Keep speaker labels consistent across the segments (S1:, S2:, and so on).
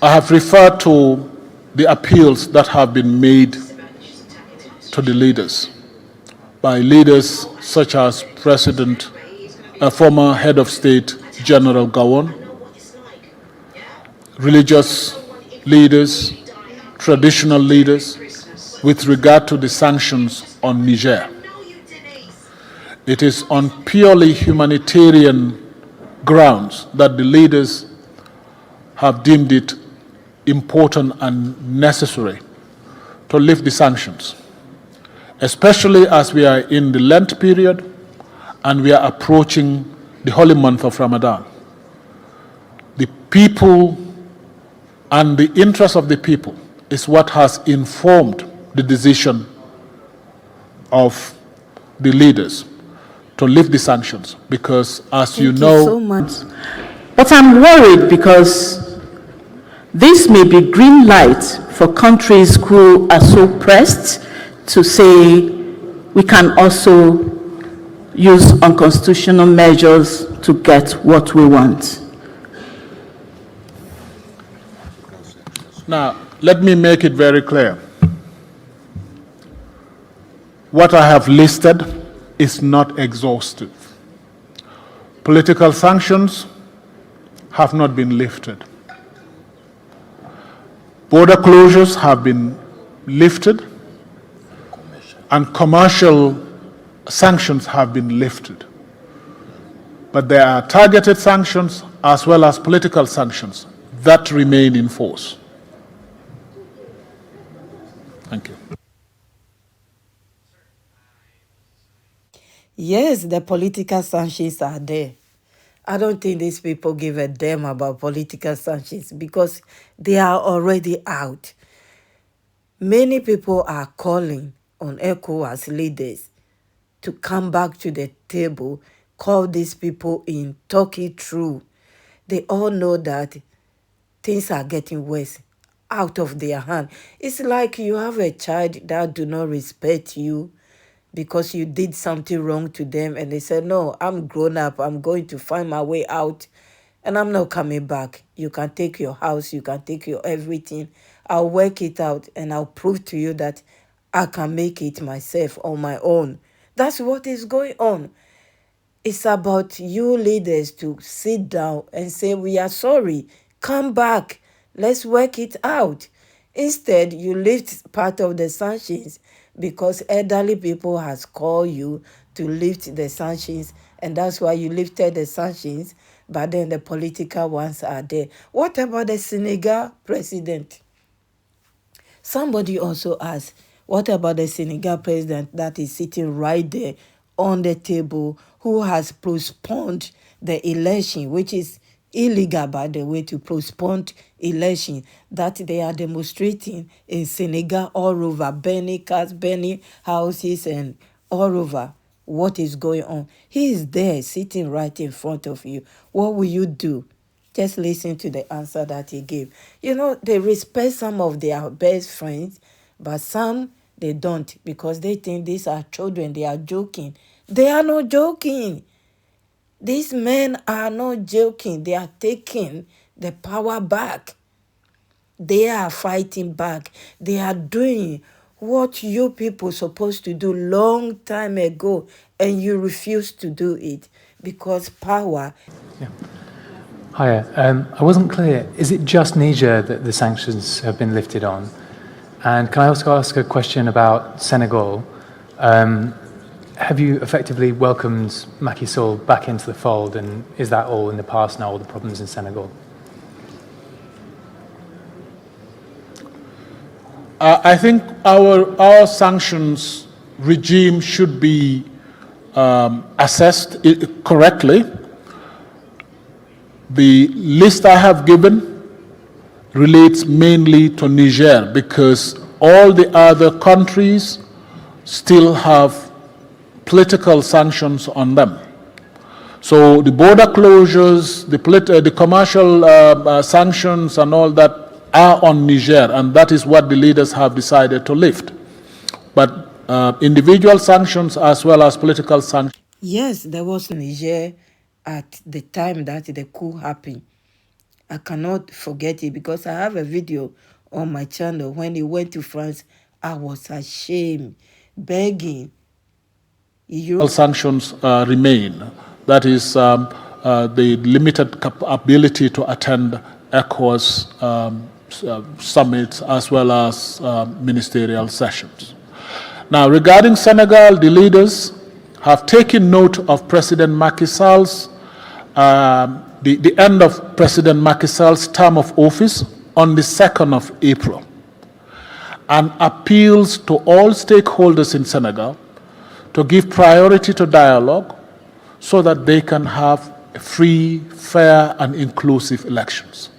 S1: I have referred to the appeals that have been made to the leaders by leaders such as President, former Head of State General Gowon, religious leaders, traditional leaders, with regard to the sanctions on Niger. It is on purely humanitarian grounds that the leaders have deemed it important and necessary to lift the sanctions, especially as we are in the Lent period and we are approaching the holy month of Ramadan. The people and the interest of the people is what has informed the decision of the leaders to lift the sanctions, because as you know...
S2: Thank you so much. But I'm worried because this may be green light for countries who are so pressed to say we can also use unconstitutional measures to get what we want.
S1: Now, let me make it very clear. What I have listed is not exhaustive. Political sanctions have not been lifted. Border closures have been lifted, and commercial sanctions have been lifted. But there are targeted sanctions as well as political sanctions that remain in force. Thank you.
S3: Yes, the political sanctions are there. I don't think these people give a damn about political sanctions because they are already out. Many people are calling on ECOWAS leaders to come back to the table, call these people in, talk it through. They all know that things are getting worse, out of their hand. It's like you have a child that do not respect you because you did something wrong to them, and they said, no, I'm grown up, I'm going to find my way out, and I'm not coming back. You can take your house, you can take your everything. I'll work it out, and I'll prove to you that I can make it myself on my own. That's what is going on. It's about you leaders to sit down and say, we are sorry, come back, let's work it out. Instead, you lift part of the sanctions because elderly people has called you to lift the sanctions, and that's why you lifted the sanctions, but then the political ones are there. What about the Senegal president? Somebody also asked, what about the Senegal president that is sitting right there on the table, who has postponed the election, which is illegal, by the way, to postpone election, that they are demonstrating in Senegal all over, burning cars, burning houses, and all over. What is going on? He is there sitting right in front of you. What will you do? Just listen to the answer that he gave. You know, they respect some of their best friends, but some they don't, because they think these are children, they are joking. They are not joking. These men are not joking. They are taking the power back. They are fighting back. They are doing what you people supposed to do long time ago, and you refuse to do it because power.
S4: Yeah. Hiya. I wasn't clear. Is it just Niger that the sanctions have been lifted on? And can I also ask a question about Senegal? Have you effectively welcomed Macky Sall back into the fold, and is that all in the past now, all the problems in Senegal?
S1: I think our sanctions regime should be assessed correctly. The list I have given relates mainly to Niger, because all the other countries still have political sanctions on them. So the border closures, the commercial sanctions and all that are on Niger, and that is what the leaders have decided to lift. But individual sanctions as well as political sanctions.
S3: Yes, there was Niger at the time that the coup happened. I cannot forget it because I have a video on my channel. When he went to France, I was ashamed, begging.
S1: Sanctions remain. That is the limited ability to attend ECOWAS summits as well as ministerial sessions. Now, regarding Senegal, the leaders have taken note of President Macky Sall's, the end of President Macky Sall's term of office on the 2nd of April, and appeals to all stakeholders in Senegal to give priority to dialogue so that they can have free, fair, and inclusive elections.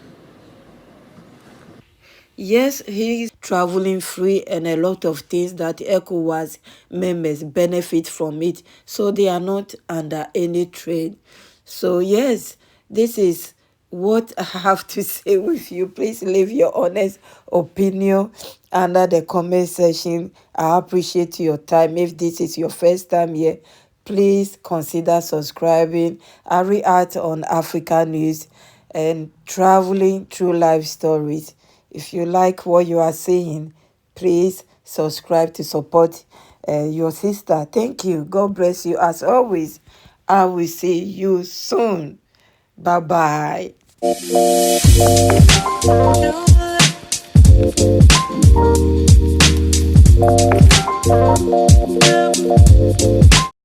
S3: Yes, he is traveling free and a lot of things that ECOWAS members benefit from it. So they are not under any trade. So yes, this is what I have to say with you. Please leave your honest opinion under the comment section. I appreciate your time. If this is your first time here, please consider subscribing. I react on Africa news and traveling through life stories. If you like what you are saying, please subscribe to support your sister. Thank you. God bless you. As always, I will see you soon. Bye-bye.